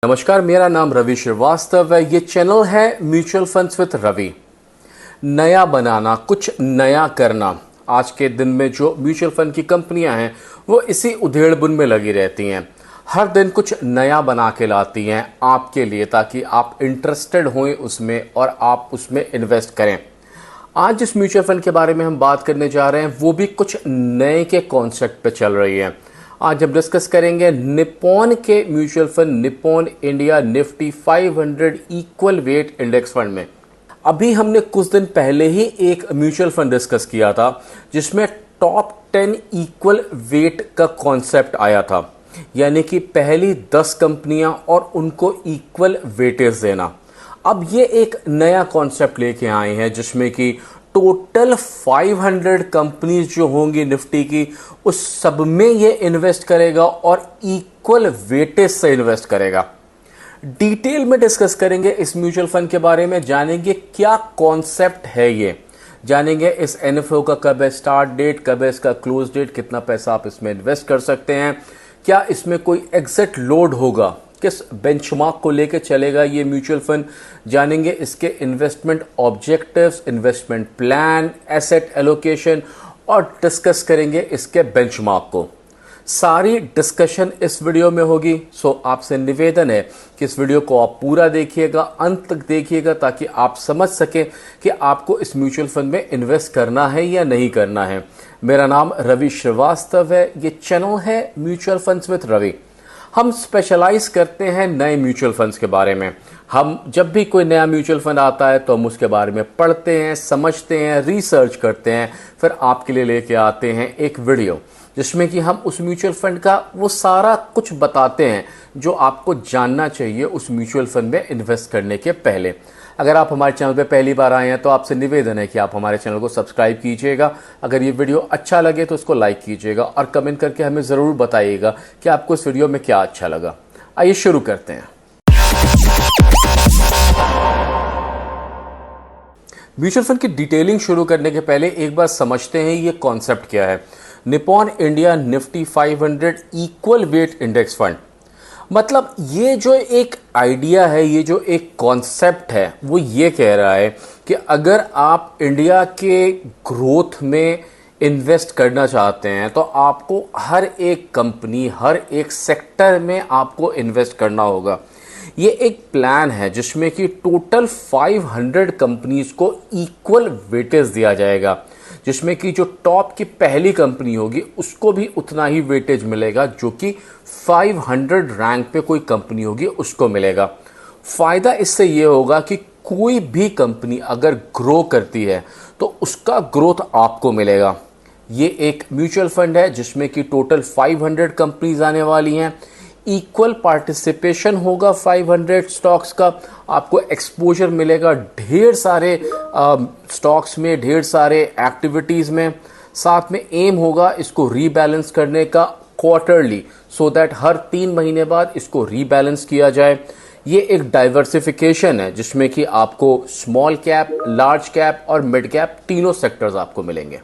नमस्कार, मेरा नाम रवि श्रीवास्तव है। ये चैनल है म्यूचुअल फंड्स विद रवि। नया बनाना, कुछ नया करना। आज के दिन में जो म्यूचुअल फंड की कंपनियां हैं वो इसी उधेड़-बुन में लगी रहती हैं। हर दिन कुछ नया बना के लाती हैं आपके लिए, ताकि आप इंटरेस्टेड हों उसमें और आप उसमें इन्वेस्ट करें। आज जिस म्यूचुअल फंड के बारे में हम बात करने जा रहे हैं वो भी कुछ नए के कॉन्सेप्ट पे चल रही है। आज हम डिस्कस करेंगे निप्पॉन के mutual fund Nippon India Nifty 500 equal weight index fund में। अभी हमने कुछ दिन पहले ही एक म्यूचुअल फंड डिस्कस किया था जिसमें टॉप 10 इक्वल वेट का कॉन्सेप्ट आया था, यानी कि पहली 10 कंपनियां और उनको इक्वल वेटेज देना। अब ये एक नया कॉन्सेप्ट लेके आए हैं जिसमें कि टोटल 500 कंपनीज जो होंगी निफ्टी की, उस सब में ये इन्वेस्ट करेगा और इक्वल वेटेज से इन्वेस्ट करेगा। डिटेल में डिस्कस करेंगे इस म्यूचुअल फंड के बारे में, जानेंगे क्या कॉन्सेप्ट है ये, जानेंगे इस एनएफओ का कब है स्टार्ट डेट, कब है इसका क्लोज डेट, कितना पैसा आप इसमें इन्वेस्ट कर सकते हैं, क्या इसमें कोई एग्जिट लोड होगा, किस बेंचमार्क को लेकर चलेगा ये म्यूचुअल फंड, जानेंगे इसके investment objectives, investment plan, asset allocation और डिस्कस करेंगे इसके बेंचमार्क को। सारी डिस्कशन इस वीडियो में होगी। सो आपसे निवेदन है कि इस वीडियो को आप पूरा देखिएगा, अंत तक देखिएगा, ताकि आप समझ सकें कि आपको इस म्यूचुअल फंड में इन्वेस्ट करना है या नहीं करना है। मेरा नाम रवि श्रीवास्तव है। ये चैनल है म्यूचुअल फंड्स विद रवि। हम स्पेशलाइज करते हैं नए म्यूचुअल फंड्स के बारे में। हम जब भी कोई नया म्यूचुअल फंड आता है तो हम उसके बारे में पढ़ते हैं, समझते हैं, रिसर्च करते हैं, फिर आपके लिए लेके आते हैं एक वीडियो जिसमें कि हम उस म्यूचुअल फंड का वो सारा कुछ बताते हैं जो आपको जानना चाहिए उस म्यूचुअल फंड में इन्वेस्ट करने के पहले। अगर आप हमारे चैनल पे पहली बार आए हैं तो आपसे निवेदन है कि आप हमारे चैनल को सब्सक्राइब कीजिएगा। अगर ये वीडियो अच्छा लगे तो इसको लाइक कीजिएगा और कमेंट करके हमें ज़रूर बताइएगा कि आपको इस वीडियो में क्या अच्छा लगा। आइए शुरू करते हैं। म्यूचुअल फंड की डिटेलिंग शुरू करने के पहले एक बार समझते हैं ये कॉन्सेप्ट क्या है। Nippon India Nifty 500 equal weight index fund, मतलब ये जो एक आइडिया है, ये जो एक कॉन्सेप्ट है, वो ये कह रहा है कि अगर आप इंडिया के ग्रोथ में इन्वेस्ट करना चाहते हैं तो आपको हर एक कंपनी, हर एक सेक्टर में आपको इन्वेस्ट करना होगा। ये एक प्लान है जिसमें कि टोटल 500 कंपनीज को इक्वल वेटेज दिया जाएगा, जिसमें कि जो टॉप की पहली कंपनी होगी उसको भी उतना ही वेटेज मिलेगा जो कि 500 रैंक पे कोई कंपनी होगी उसको मिलेगा। फायदा इससे ये होगा कि कोई भी कंपनी अगर ग्रो करती है तो उसका ग्रोथ आपको मिलेगा। ये एक म्यूचुअल फंड है जिसमें कि टोटल 500 कंपनीज आने वाली हैं। इक्वल पार्टिसिपेशन होगा 500 स्टॉक्स का, आपको एक्सपोजर मिलेगा ढेर सारे स्टॉक्स में, ढेर सारे एक्टिविटीज़ में। साथ में एम होगा इसको रीबैलेंस करने का क्वार्टरली, सो दैट हर 3 महीने बाद इसको रीबैलेंस किया जाए। ये एक डाइवर्सिफिकेशन है जिसमें कि आपको स्मॉल कैप, लार्ज कैप और मिड कैप तीनों सेक्टर्स आपको मिलेंगे।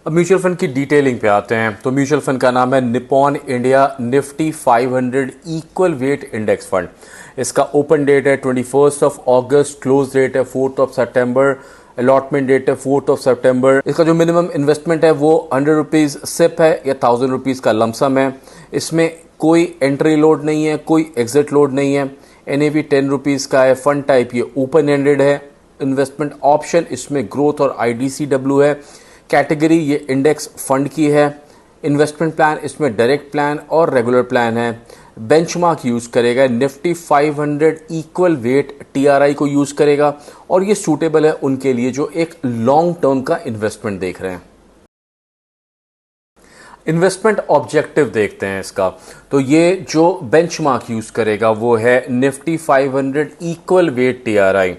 अब म्यूचुअल फंड की डिटेलिंग पे आते हैं। तो म्यूचुअल फंड का नाम है Nippon India Nifty 500 equal weight index fund. इसका ओपन डेट है 21 अगस्त, क्लोज डेट है 4 सितंबर, अलॉटमेंट डेट है 4 सितंबर। इसका जो मिनिमम इन्वेस्टमेंट है वो 100 रुपीज़ सिप है या 1000 रुपीज़ का लमसम है। इसमें कोई एंट्री लोड नहीं है, कोई एग्जिट लोड नहीं है। NAV 10 रुपीज़ का है। फंड टाइप ये ओपन एंडेड है। इन्वेस्टमेंट ऑप्शन इसमें ग्रोथ और IDCW है। कैटेगरी ये इंडेक्स फंड की है। इन्वेस्टमेंट प्लान इसमें डायरेक्ट प्लान और रेगुलर प्लान है। बेंचमार्क यूज़ करेगा निफ्टी 500 इक्वल वेट TRI को यूज़ करेगा और ये सूटेबल है उनके लिए जो एक लॉन्ग टर्म का इन्वेस्टमेंट देख रहे हैं। इन्वेस्टमेंट ऑब्जेक्टिव देखते हैं इसका। तो ये जो बेंचमार्क यूज़ करेगा वो है निफ्टी 500 इक्वल वेट TRI।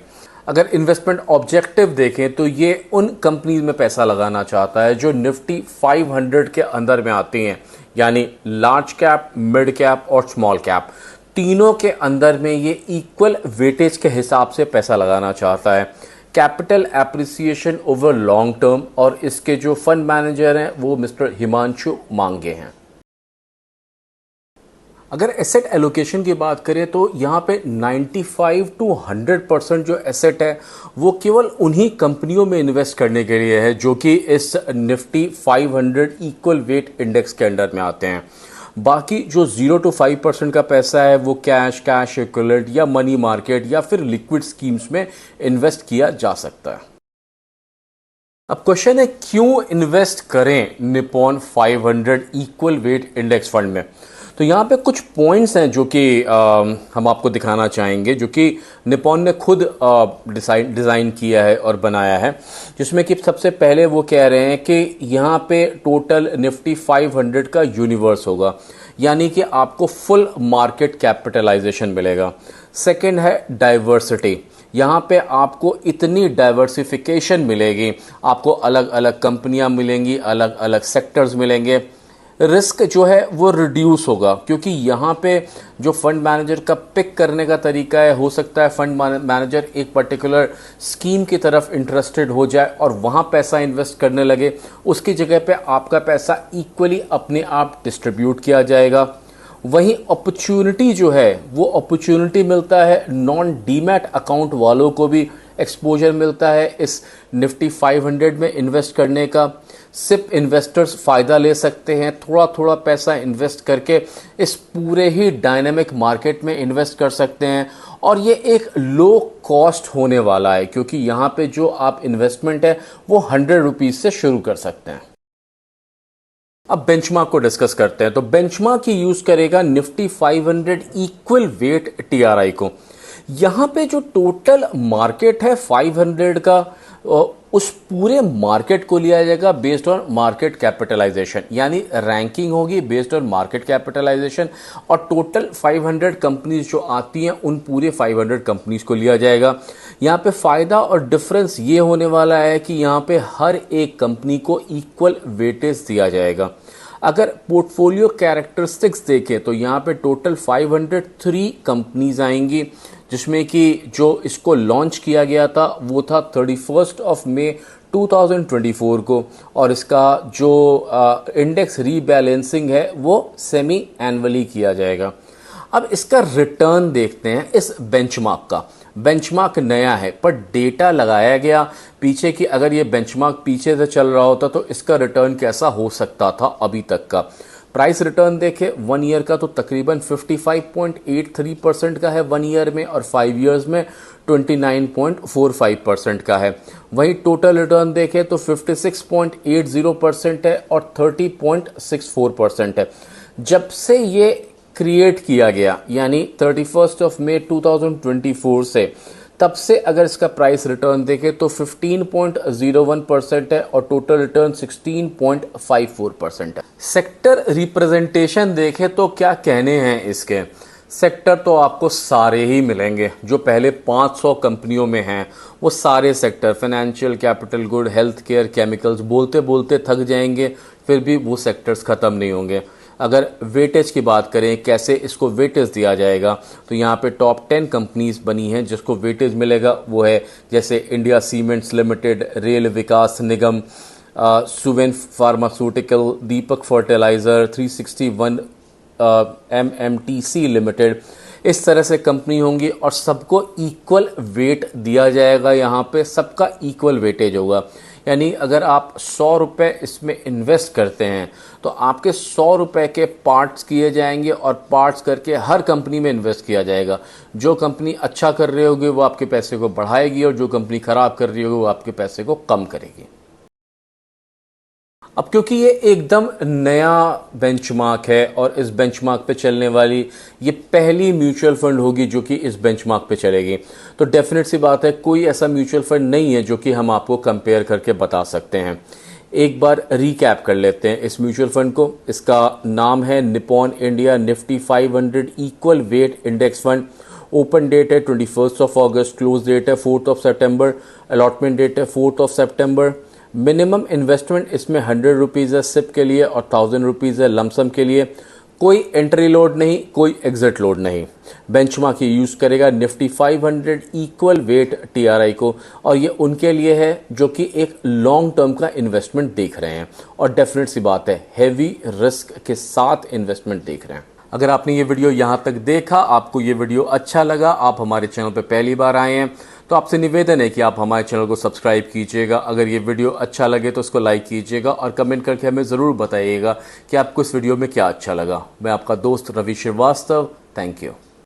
अगर इन्वेस्टमेंट ऑब्जेक्टिव देखें तो ये उन कंपनीज में पैसा लगाना चाहता है जो निफ्टी 500 के अंदर में आती हैं, यानी लार्ज कैप, मिड कैप और स्मॉल कैप, तीनों के अंदर में ये इक्वल वेटेज के हिसाब से पैसा लगाना चाहता है। Capital appreciation over long term, और इसके जो फंड मैनेजर हैं वो मिस्टर हिमांशु मांगे हैं। अगर एसेट एलोकेशन की बात करें तो यहाँ पे 95 टू 100% जो एसेट है वो केवल उन्हीं कंपनियों में इन्वेस्ट करने के लिए है जो कि इस निफ्टी 500 इक्वल वेट इंडेक्स के अंडर में आते हैं। बाकी जो 0 to 5% का पैसा है वो कैश इक्विवेलेंट या मनी मार्केट या फिर लिक्विड स्कीम्स में इन्वेस्ट किया जा सकता है। अब क्वेश्चन है क्यों इन्वेस्ट करें Nippon 500 equal weight index fund में। तो यहाँ पे कुछ पॉइंट्स हैं जो कि हम आपको दिखाना चाहेंगे, जो कि निप्पॉन ने खुद डिज़ाइन किया है और बनाया है, जिसमें कि सबसे पहले वो कह रहे हैं कि यहाँ पे टोटल निफ्टी 500 का यूनिवर्स होगा, यानी कि आपको फुल मार्केट कैपिटलाइजेशन मिलेगा। सेकंड है डाइवर्सिटी, यहाँ पे आपको इतनी डाइवर्सिफिकेशन मिलेगी, आपको अलग अलग कंपनियां मिलेंगी, अलग अलग सेक्टर्स मिलेंगे। रिस्क जो है वो रिड्यूस होगा, क्योंकि यहाँ पे जो फंड मैनेजर का पिक करने का तरीका है, हो सकता है फंड मैनेजर एक पर्टिकुलर स्कीम की तरफ इंटरेस्टेड हो जाए और वहाँ पैसा इन्वेस्ट करने लगे, उसकी जगह पे आपका पैसा इक्वली अपने आप डिस्ट्रीब्यूट किया जाएगा। वहीं अपॉर्चुनिटी जो है वो अपॉर्चुनिटी मिलता है नॉन डीमैट अकाउंट वालों को भी एक्सपोजर मिलता है इस निफ्टी 500 में इन्वेस्ट करने का। सिर्फ इन्वेस्टर्स फ़ायदा ले सकते हैं, थोड़ा थोड़ा पैसा इन्वेस्ट करके इस पूरे ही डायनेमिक मार्केट में इन्वेस्ट कर सकते हैं, और ये एक लो कॉस्ट होने वाला है, क्योंकि यहाँ पे जो आप इन्वेस्टमेंट है वो 100 रुपीज़ से शुरू कर सकते हैं। अब बेंचमार्क को डिस्कस करते हैं। तो बेंचमार्क ही यूज करेगा निफ्टी 500 इक्वल वेट टीआरआई को। यहां पे जो टोटल मार्केट है 500 का, उस पूरे मार्केट को लिया जाएगा बेस्ड ऑन मार्केट कैपिटलाइजेशन, यानी रैंकिंग होगी बेस्ड ऑन मार्केट कैपिटलाइजेशन, और टोटल 500 कंपनीज जो आती हैं उन पूरे 500 कंपनीज को लिया जाएगा। यहाँ पे फायदा और डिफरेंस ये होने वाला है कि यहाँ पे हर एक कंपनी को इक्वल वेटेज दिया जाएगा। अगर पोर्टफोलियो कैरेक्टरिस्टिक्स देखें तो यहाँ पे टोटल 503 कंपनीज आएंगी, जिसमें कि जो इसको लॉन्च किया गया था वो था 31 मई 2024 को, और इसका जो इंडेक्स रीबैलेंसिंग है वो सेमी एनुअली किया जाएगा। अब इसका रिटर्न देखते हैं इस बेंचमार्क का। बेंचमार्क नया है पर डेटा लगाया गया पीछे की, अगर ये बेंचमार्क पीछे से चल रहा होता तो इसका रिटर्न कैसा हो सकता था अभी तक का। प्राइस रिटर्न देखें 1 ईयर का तो तकरीबन 55.83% का है 1 ईयर में, और 5 ईयर्स में 29.45% का है। वहीं टोटल रिटर्न देखें तो 56.80% है और 30.64% है। जब से ये क्रिएट किया गया यानी 31 मई 2024 से, तब से अगर इसका प्राइस रिटर्न देखें तो 15.01% है और टोटल रिटर्न 16.54% है। सेक्टर रिप्रेजेंटेशन देखें तो क्या कहने हैं इसके। सेक्टर तो आपको सारे ही मिलेंगे जो पहले 500 कंपनियों में हैं, वो सारे sector, financial, capital good, health care, chemicals, बोलते बोलते थक जाएंगे, फिर भी वो सेक्टर्स ख़त्म नहीं होंगे। अगर वेटेज की बात करें, कैसे इसको वेटेज दिया जाएगा, तो यहाँ पे टॉप 10 कंपनीज बनी हैं जिसको वेटेज मिलेगा। वो है जैसे इंडिया सीमेंट्स लिमिटेड, रेल विकास निगम, सुवेन फार्मास्यूटिकल, दीपक फर्टिलाइज़र, 361 MMTC लिमिटेड। इस तरह से कंपनी होंगी और सबको इक्वल वेट दिया जाएगा। यहाँ पे सबका इक्वल वेटेज होगा, यानी अगर आप 100 रुपये इसमें इन्वेस्ट करते हैं तो आपके 100 रुपये के पार्ट्स किए जाएंगे और पार्ट्स करके हर कंपनी में इन्वेस्ट किया जाएगा। जो कंपनी अच्छा कर रही होगी वो आपके पैसे को बढ़ाएगी और जो कंपनी खराब कर रही होगी वो आपके पैसे को कम करेगी। अब क्योंकि ये एकदम नया बेंचमार्क है और इस बेंचमार्क पे चलने वाली ये पहली म्यूचुअल फंड होगी जो कि इस बेंचमार्क पे चलेगी, तो डेफिनेट सी बात है कोई ऐसा म्यूचुअल फंड नहीं है जो कि हम आपको कंपेयर करके बता सकते हैं। एक बार रिकैप कर लेते हैं इस म्यूचुअल फंड को। इसका नाम है Nippon India Nifty 500 equal weight index fund. Open date है 21 अगस्त, क्लोज डेट है 4 सितंबर, अलॉटमेंट डेट है 4 सितंबर। मिनिमम इन्वेस्टमेंट इसमें 100 रुपीज़ है सिप के लिए और 1000 रुपीज़ है लमसम के लिए। कोई एंट्री लोड नहीं, कोई एग्जिट लोड नहीं। बेंचमार्क ये यूज़ करेगा निफ्टी 500 इक्वल वेट टीआरआई को, और ये उनके लिए है जो कि एक लॉन्ग टर्म का इन्वेस्टमेंट देख रहे हैं, और डेफिनेट सी बात है हैवी रिस्क के साथ इन्वेस्टमेंट देख रहे हैं। अगर आपने ये वीडियो यहाँ तक देखा, आपको ये वीडियो अच्छा लगा, आप हमारे चैनल पर पहली बार आए हैं, तो आपसे निवेदन है कि आप हमारे चैनल को सब्सक्राइब कीजिएगा। अगर ये वीडियो अच्छा लगे तो उसको लाइक कीजिएगा और कमेंट करके हमें ज़रूर बताइएगा कि आपको इस वीडियो में क्या अच्छा लगा। मैं आपका दोस्त रवि श्रीवास्तव, थैंक यू।